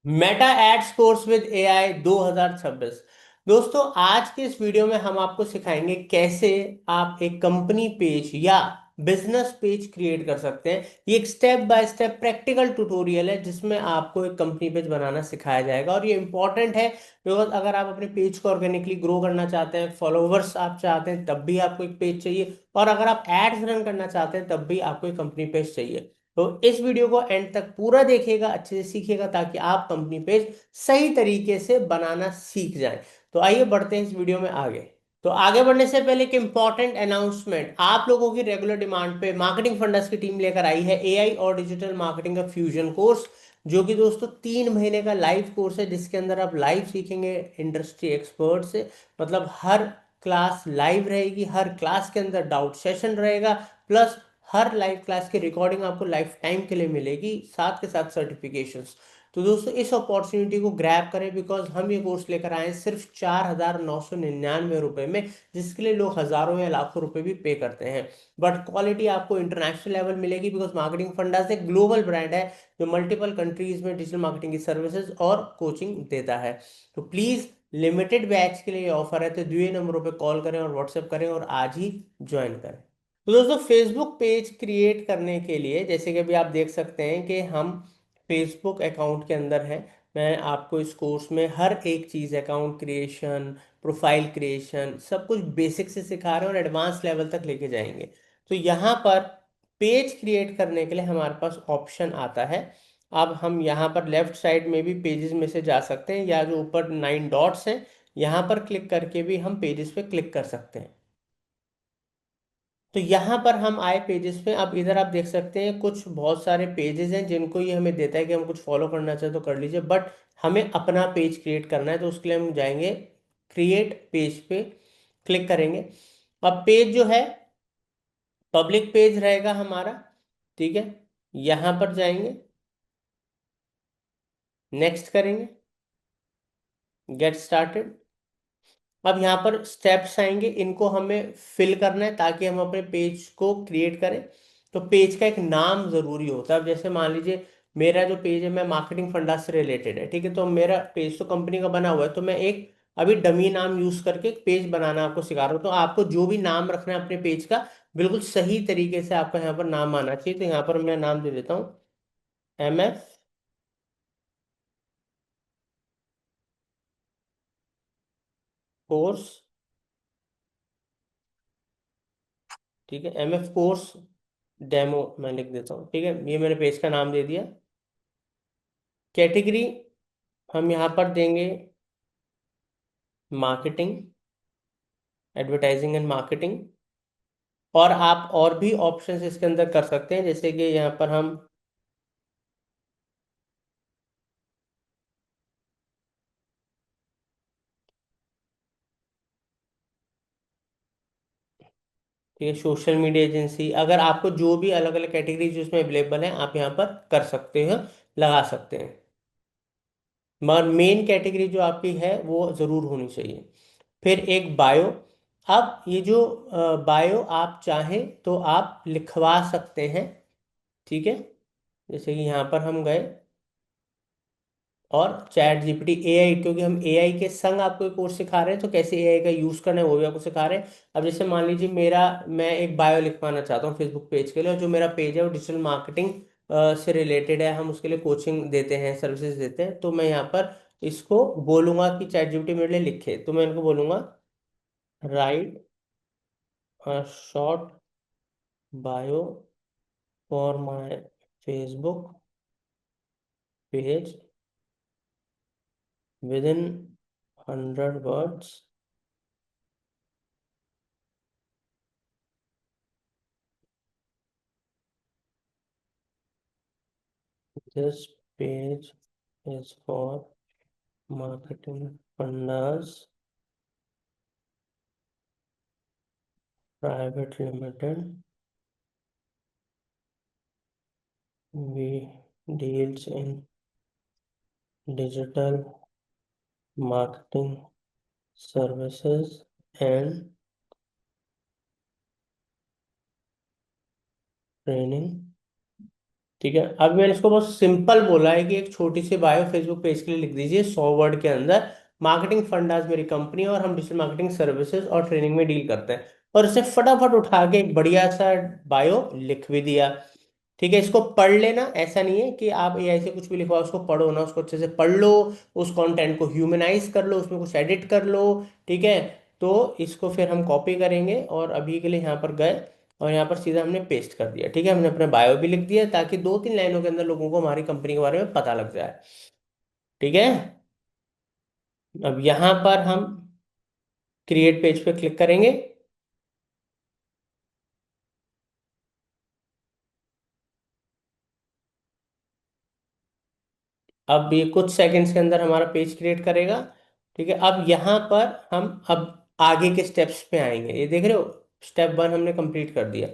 Meta ads course with AI 2026। दोस्तों, आज के इस वीडियो में हम आपको सिखाएंगे कैसे आप एक कंपनी पेज या बिजनेस पेज क्रिएट कर सकते हैं। ये एक step by step practical tutorial है जिसमें आपको एक कंपनी पेज बनाना सिखाया जाएगा, और ये इंपॉर्टेंट है बिकॉज अगर आप अपने पेज को ऑर्गेनिकली ग्रो करना चाहते हैं, फॉलोवर्स आप चाहते हैं, तब भी आपको एक पेज चाहिए, और अगर आप एड्स रन करना चाहते हैं तब भी आपको एक कंपनी पेज चाहिए। तो इस वीडियो को एंड तक पूरा देखिएगा, अच्छे से सीखिएगा, ताकि आप कंपनी पेज सही तरीके से बनाना सीख जाएं। तो आइए बढ़ते हैं इस वीडियो में आगे। तो आगे बढ़ने से पहले एक इंपॉर्टेंट अनाउंसमेंट, आप लोगों की रेगुलर डिमांड पे मार्केटिंग फंडर्स की टीम लेकर आई है एआई और डिजिटल मार्केटिंग का फ्यूजन कोर्स, जो कि दोस्तों 3 महीने का लाइव कोर्स है, जिसके अंदर आप लाइव सीखेंगे इंडस्ट्री एक्सपर्ट से। मतलब हर क्लास लाइव रहेगी, हर क्लास के अंदर डाउट सेशन रहेगा, प्लस हर लाइव क्लास की रिकॉर्डिंग आपको लाइफ टाइम के लिए मिलेगी, साथ के साथ सर्टिफिकेशंस। तो दोस्तों, इस अपॉर्चुनिटी को ग्रैब करें, बिकॉज हम ये कोर्स लेकर आए हैं सिर्फ 4,999 रुपए में, जिसके लिए लोग हजारों या लाखों रुपए भी पे करते हैं। बट क्वालिटी आपको इंटरनेशनल लेवल मिलेगी, बिकॉज मार्केटिंग फंडास एक ग्लोबल ब्रांड है जो मल्टीपल कंट्रीज में डिजिटल मार्केटिंग की सर्विसेज और कोचिंग देता है। तो प्लीज, लिमिटेड बैच के लिए ऑफर है, तो दिए नंबरों पे कॉल करें और व्हाट्सएप करें और आज ही ज्वाइन करें। तो दोस्तों, फेसबुक पेज क्रिएट करने के लिए जैसे कि अभी आप देख सकते हैं कि हम फेसबुक अकाउंट के अंदर हैं। मैं आपको इस कोर्स में हर एक चीज़, अकाउंट क्रिएशन, प्रोफाइल क्रिएशन, सब कुछ बेसिक से सिखा रहे हैं और एडवांस लेवल तक लेके जाएंगे। तो यहाँ पर पेज क्रिएट करने के लिए हमारे पास ऑप्शन आता है। अब हम यहाँ पर लेफ्ट साइड में भी पेजेस में से जा सकते हैं, या जो ऊपर 9 डॉट्स हैं यहाँ पर क्लिक करके भी हम पेजेस पे क्लिक कर सकते हैं। तो यहाँ पर हम आए पेजेस पे। अब इधर आप देख सकते हैं कुछ बहुत सारे पेजेस हैं जिनको ये हमें देता है कि हम कुछ फॉलो करना चाहते तो कर लीजिए, बट हमें अपना पेज क्रिएट करना है, तो उसके लिए हम जाएंगे क्रिएट पेज पे, क्लिक करेंगे। अब पेज जो है पब्लिक पेज रहेगा हमारा, ठीक है। यहाँ पर जाएंगे, नेक्स्ट करेंगे, गेट स्टार्टेड। अब यहाँ पर स्टेप्स आएंगे, इनको हमें फिल करना है ताकि हम अपने पेज को क्रिएट करें। तो पेज का एक नाम जरूरी होता है। अब जैसे मान लीजिए मेरा जो पेज है, मैं मार्केटिंग फंडा से रिलेटेड है, ठीक है। तो मेरा पेज तो कंपनी का बना हुआ है, तो मैं एक अभी डमी नाम यूज करके एक पेज बनाना आपको सिखा रहा हूँ। तो आपको जो भी नाम रखना है अपने पेज का, बिल्कुल सही तरीके से आपका यहाँ पर नाम आना चाहिए। तो यहाँ पर मैं नाम दे देता हूँ MF कोर्स, ठीक है। MF कोर्स डेमो मैं लिख देता हूँ, ठीक है। ये मैंने पेज का नाम दे दिया। कैटेगरी हम यहाँ पर देंगे मार्केटिंग, एडवर्टाइजिंग एंड मार्केटिंग। और आप और भी ऑप्शंस इसके अंदर कर सकते हैं, जैसे कि यहाँ पर हम ये सोशल मीडिया एजेंसी, अगर आपको जो भी अलग अलग कैटेगरी जो इसमें अवेलेबल हैं आप यहाँ पर कर सकते हैं, लगा सकते हैं। मगर मेन कैटेगरी जो आपकी है वो ज़रूर होनी चाहिए। फिर एक बायो। अब ये जो बायो आप चाहें तो आप लिखवा सकते हैं, ठीक है। जैसे कि यहाँ पर हम गए और चैट जीपीटी एआई, क्योंकि हम एआई के संग आपको एक कोर्स सिखा रहे हैं, तो कैसे एआई का यूज करना है वो भी आपको सिखा रहे हैं। अब जैसे मान लीजिए मेरा, मैं एक बायो लिखवाना चाहता हूँ फेसबुक पेज के लिए, और जो मेरा पेज है वो डिजिटल मार्केटिंग से रिलेटेड है, हम उसके लिए कोचिंग देते हैं, सर्विसेज देते हैं। तो मैं यहाँ पर इसको बोलूंगा कि चैट जीपीटी मेरे लिए लिखे, तो मैं इनको बोलूंगा right short bio for my Facebook page with in 100 words. This page is for Marketing Pandas Private Limited. We deals in digital marketing services and training, ठीक है, अब मैंने इसको बहुत सिंपल बोला है कि एक छोटी सी बायो फेसबुक पेज के लिए लिख दीजिए 100 वर्ड के अंदर। मार्केटिंग फंडाज मेरी कंपनी है और हम डिजिटल मार्केटिंग सर्विसेज और ट्रेनिंग में डील करते हैं। और इसे फटाफट उठा के एक बढ़िया सा बायो लिख भी दिया। ठीक है, इसको पढ़ लेना, ऐसा नहीं है कि आप एआई से कुछ भी लिखवाओ उसको पढ़ो ना, उसको अच्छे से पढ़ लो। उस कंटेंट को ह्यूमनाइज कर लो, उसमें कुछ एडिट कर लो। ठीक है, तो इसको फिर हम कॉपी करेंगे और अभी के लिए यहाँ पर गए और यहाँ पर सीधा हमने पेस्ट कर दिया। ठीक है, हमने अपना बायो भी लिख दिया ताकि 2-3 लाइनों के अंदर लोगों को हमारी कंपनी के बारे में पता लग जाए। ठीक है, अब यहाँ पर हम क्रिएट पेज पे क्लिक करेंगे। अब ये कुछ सेकंड्स के अंदर हमारा पेज क्रिएट करेगा। ठीक है, अब यहाँ पर हम अब आगे के स्टेप्स पे आएंगे। ये देख रहे हो, स्टेप 1 हमने कंप्लीट कर दिया।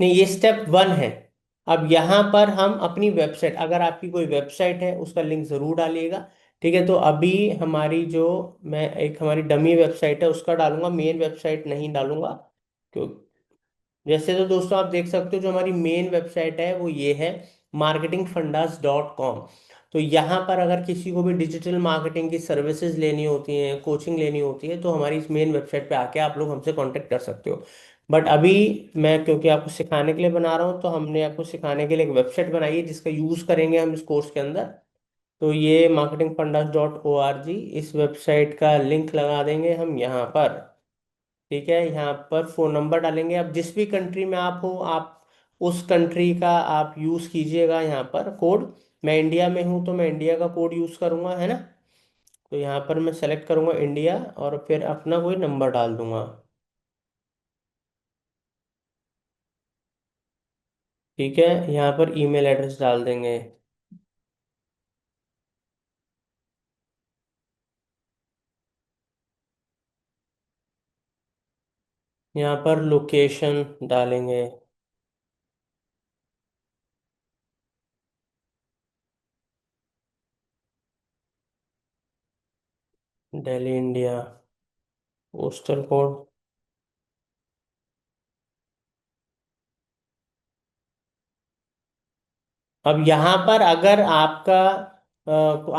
नहीं, ये स्टेप 1 है। अब यहाँ पर हम अपनी वेबसाइट, अगर आपकी कोई वेबसाइट है उसका लिंक जरूर डालिएगा। ठीक है, तो अभी हमारी जो, मैं एक हमारी डमी वेबसाइट है उसका डालूंगा, मेन वेबसाइट नहीं डालूंगा। क्यों? जैसे तो दोस्तों आप देख सकते हो जो हमारी मेन वेबसाइट है वो ये है, marketingfundas.com। तो यहाँ पर अगर किसी को भी डिजिटल मार्केटिंग की सर्विसेज लेनी होती हैं, कोचिंग लेनी होती है, तो हमारी इस मेन वेबसाइट पे आके आप लोग हमसे कांटेक्ट कर सकते हो। बट अभी मैं क्योंकि आपको सिखाने के लिए बना रहा हूँ, तो हमने आपको सिखाने के लिए एक वेबसाइट बनाई है जिसका यूज़ करेंगे हम इस कोर्स के अंदर। तो ये marketingfundas.org, इस वेबसाइट का लिंक लगा देंगे हम यहाँ पर। ठीक है, यहाँ पर फोन नंबर डालेंगे। अब जिस भी कंट्री में आप हो, आप उस कंट्री का आप यूज़ कीजिएगा यहाँ पर कोड। मैं इंडिया में हूँ तो मैं इंडिया का कोड यूज़ करूँगा, है ना। तो यहाँ पर मैं सेलेक्ट करूँगा इंडिया और फिर अपना कोई नंबर डाल दूंगा। ठीक है, यहाँ पर ईमेल एड्रेस डाल देंगे। यहाँ पर लोकेशन डालेंगे। Delhi India, postal code. अब यहाँ पर अगर आपका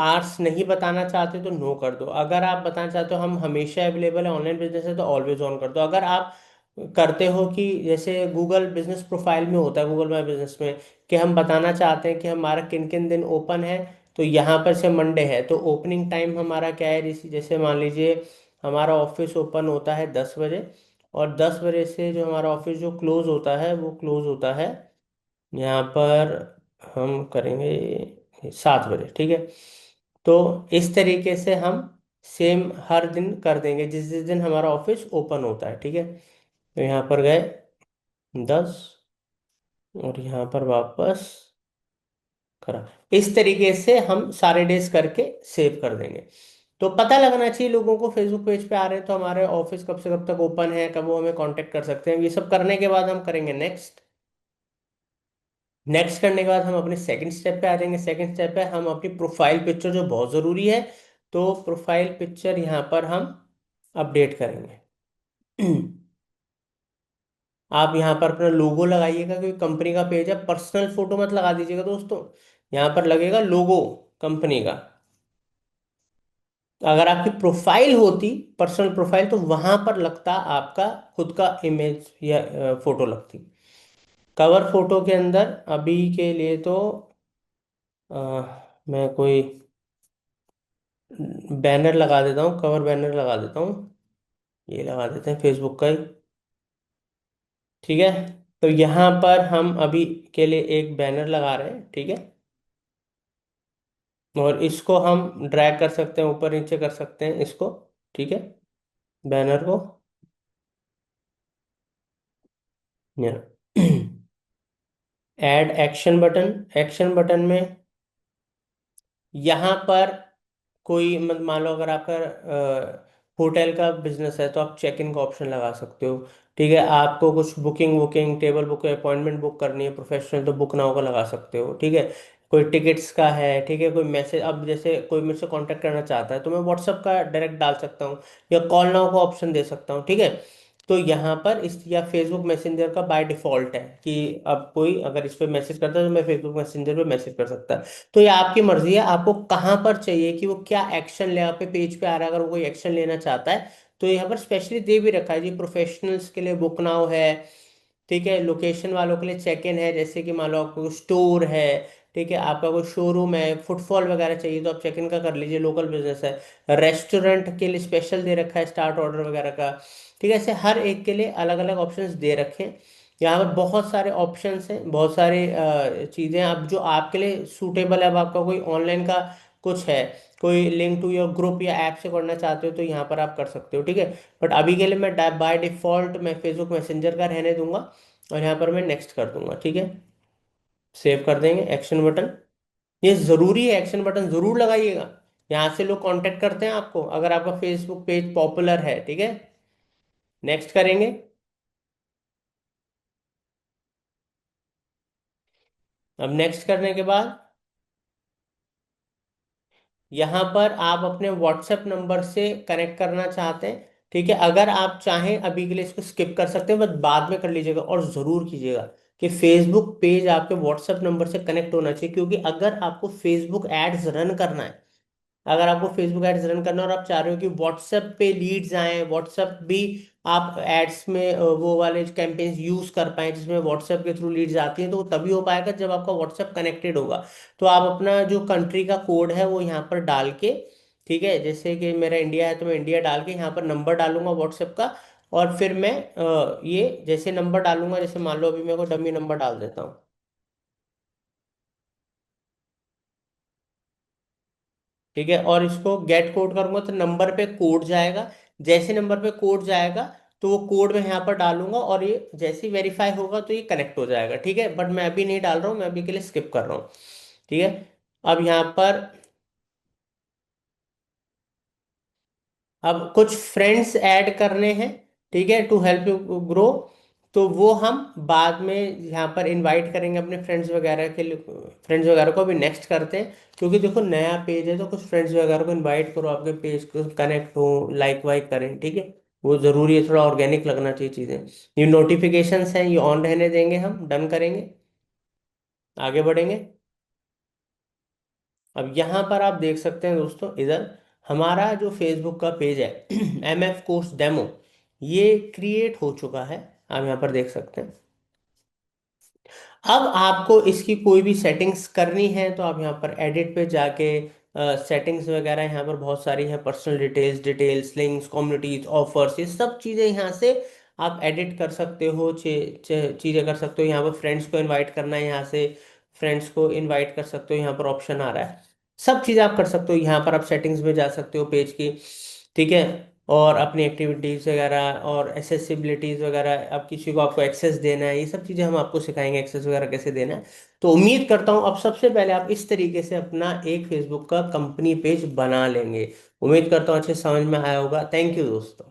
आर्ट्स नहीं बताना चाहते तो नो कर दो। अगर आप बताना चाहते हो हम हमेशा अवेलेबल है, ऑनलाइन बिजनेस है, तो ऑलवेज ऑन कर दो। अगर आप करते हो कि जैसे गूगल बिजनेस प्रोफाइल में होता है, गूगल माई बिजनेस में, कि हम बताना चाहते हैं कि हमारा किन किन दिन ओपन है, तो यहाँ पर से मंडे है तो ओपनिंग टाइम हमारा क्या है, जैसे जैसे मान लीजिए हमारा ऑफिस ओपन होता है 10 बजे, और 10 बजे से जो हमारा ऑफिस जो क्लोज होता है वो क्लोज होता है यहाँ पर, हम करेंगे 7 बजे। ठीक है, तो इस तरीके से हम सेम हर दिन कर देंगे जिस जिस दिन हमारा ऑफिस ओपन होता है। ठीक है, तो यहाँ पर गए 10 और यहाँ पर वापस करा। इस तरीके से हम सारे डेज करके सेव कर देंगे। तो पता लगना चाहिए लोगों को फेसबुक पेज पे आ रहे हैं तो हमारे ऑफिस कब से कब तक ओपन है, कब वो हमें कांटेक्ट कर सकते हैं। ये सब करने के बाद हम करेंगे नेक्स्ट। नेक्स्ट करने के बाद हम अपने सेकंड स्टेप पे आ जाएंगे। सेकंड स्टेप पे हम अपनी प्रोफाइल पिक्चर जो बहुत ज़रूरी है, तो प्रोफाइल पिक्चर यहाँ पर हम अपडेट करेंगे। आप यहाँ पर अपना लोगो लगाइएगा क्योंकि कंपनी का पेज है, पर्सनल फोटो मत लगा दीजिएगा दोस्तों। यहाँ पर लगेगा लोगो कंपनी का। अगर आपकी प्रोफाइल होती, पर्सनल प्रोफाइल, तो वहां पर लगता आपका खुद का इमेज या फोटो लगती। कवर फोटो के अंदर अभी के लिए तो अ, मैं कोई बैनर लगा देता हूँ, कवर बैनर लगा देता हूँ। ये लगा देते हैं फेसबुक का ही। ठीक है, तो यहाँ पर हम अभी के लिए एक बैनर लगा रहे हैं। ठीक है, और इसको हम ड्रैग कर सकते हैं, ऊपर नीचे कर सकते हैं इसको। ठीक है, बैनर को add action button. Action button में यहाँ पर कोई मान लो अगर आपका होटल का बिजनेस है तो आप चेक इन का ऑप्शन लगा सकते हो। ठीक है, आपको कुछ booking booking table book appointment book करनी है प्रोफेशनल, तो बुक नाउ का लगा सकते हो। ठीक है, कोई टिकट्स का है। ठीक है, कोई मैसेज, अब जैसे कोई मेरे से कांटेक्ट करना चाहता है तो मैं व्हाट्सअप का डायरेक्ट डाल सकता हूँ या कॉल नाउ का ऑप्शन दे सकता हूँ। ठीक है, तो यहाँ पर इस या फेसबुक मैसेंजर का बाय डिफॉल्ट है कि अब कोई अगर इस पे मैसेज करता है तो मैं फेसबुक मैसेंजर पे मैसेज कर सकता है। तो ये आपकी मर्जी है, आपको कहाँ पर चाहिए कि वो क्या एक्शन ले, आप पे पेज पे आ रहा है, अगर वो कोई एक्शन लेना चाहता है तो यहाँ पर स्पेशली दे भी रखा है जी, प्रोफेशनल्स के लिए बुक नाउ है, ठीक है, लोकेशन वालों के लिए चेक इन है, जैसे कि मान लो आपको स्टोर है, ठीक है, आपका कोई शोरूम है, फुटफॉल वगैरह चाहिए तो आप चेक इन का कर लीजिए, लोकल बिजनेस है, रेस्टोरेंट के लिए स्पेशल दे रखा है स्टार्ट ऑर्डर वगैरह का, ठीक है, ऐसे हर एक के लिए अलग अलग ऑप्शंस दे रखे हैं। यहाँ पर बहुत सारे ऑप्शंस हैं, बहुत सारी चीज़ें अब जो आपके लिए सूटेबल है। अब आपका कोई ऑनलाइन का कुछ है, कोई लिंक टू योर ग्रुप या ऐप से करना चाहते हो तो यहाँ पर आप कर सकते हो, ठीक है। बट अभी के लिए मैं बाय डिफॉल्ट मैं फेसबुक मैसेंजर का रहने दूंगा और यहाँ पर मैं नेक्स्ट कर दूंगा, ठीक है। सेव कर देंगे, एक्शन बटन, ये जरूरी है, एक्शन बटन जरूर लगाइएगा। यहाँ से लोग कांटेक्ट करते हैं आपको अगर आपका फेसबुक पेज पॉपुलर है, ठीक है। नेक्स्ट करेंगे। अब नेक्स्ट करने के बाद यहाँ पर आप अपने व्हाट्सएप नंबर से कनेक्ट करना चाहते हैं, ठीक है। अगर आप चाहें अभी के लिए इसको स्किप कर सकते हैं, बस बाद में कर लीजिएगा और ज़रूर कीजिएगा कि फेसबुक पेज आपके व्हाट्सएप नंबर से कनेक्ट होना चाहिए, क्योंकि अगर आपको फेसबुक एड्स रन करना है, अगर आपको फेसबुक एड्स रन करना है और आप चाह रहे हो कि व्हाट्सएप पे लीड्स आए, व्हाट्सएप भी आप एड्स में वो वाले कैंपेन्स यूज कर पाए जिसमें व्हाट्सएप के थ्रू लीड्स आती हैं, तो वो तभी हो पाएगा जब आपका व्हाट्सएप कनेक्टेड होगा। तो आप अपना जो कंट्री का कोड है वो यहाँ पर डाल के, ठीक है, जैसे कि मेरा इंडिया है तो मैं इंडिया डाल के यहाँ पर नंबर डालूंगा व्हाट्सएप का, और फिर मैं ये जैसे नंबर डालूंगा, जैसे मान लो अभी मैं को डमी नंबर डाल देता हूँ, ठीक है, और इसको गेट कोड करूंगा तो नंबर पे कोड जाएगा। जैसे नंबर पे कोड जाएगा तो वो कोड मैं यहाँ पर डालूंगा और ये जैसे ही वेरीफाई होगा तो ये कनेक्ट हो जाएगा, ठीक है। बट मैं अभी नहीं डाल रहा हूँ, मैं अभी के लिए स्किप कर रहा हूँ, ठीक है। अब यहाँ पर अब कुछ फ्रेंड्स ऐड करने हैं, ठीक है, टू हेल्प यू ग्रो। तो वो हम बाद में यहाँ पर इनवाइट करेंगे अपने फ्रेंड्स वगैरह के लिए, फ्रेंड्स वगैरह को भी नेक्स्ट करते हैं, क्योंकि देखो नया पेज है तो कुछ फ्रेंड्स वगैरह को इनवाइट करो, आपके पेज को कनेक्ट हो, लाइक वाइक करें, ठीक है। वो जरूरी है, थोड़ा ऑर्गेनिक लगना चाहिए चीज़ें। ये नोटिफिकेशंस हैं, ये ऑन रहने देंगे, हम डन करेंगे, आगे बढ़ेंगे। अब यहाँ पर आप देख सकते हैं दोस्तों, इधर हमारा जो फेसबुक का पेज है एम एफ कोर्स डेमो, ये क्रिएट हो चुका है, आप यहाँ पर देख सकते हैं। अब आपको इसकी कोई भी सेटिंग्स करनी है तो आप यहाँ पर एडिट पे जाके सेटिंग्स वगैरह यहाँ पर बहुत सारी हैं, personal details, links, communities, offers, ये सब चीज़ें यहाँ से आप एडिट कर सकते हो, चीज़ें कर सकते हो। यहाँ पर फ्रेंड्स को इनवाइट करना है, यहाँ से फ्रेंड्स को इनवाइट कर सकते हो, यहाँ पर ऑप्शन आ रहा है, सब चीज़ें आप कर सकते हो। यहाँ पर आप सेटिंग्स में जा सकते हो पेज की, ठीक है, और अपनी एक्टिविटीज़ वगैरह और एसेसिबिलिटीज़ वगैरह, अब किसी को आपको एक्सेस देना है, ये सब चीज़ें हम आपको सिखाएंगे, एक्सेस वगैरह कैसे देना है। तो उम्मीद करता हूँ अब सबसे पहले आप इस तरीके से अपना एक फेसबुक का कंपनी पेज बना लेंगे। उम्मीद करता हूँ अच्छे समझ में आया होगा। थैंक यू दोस्तों।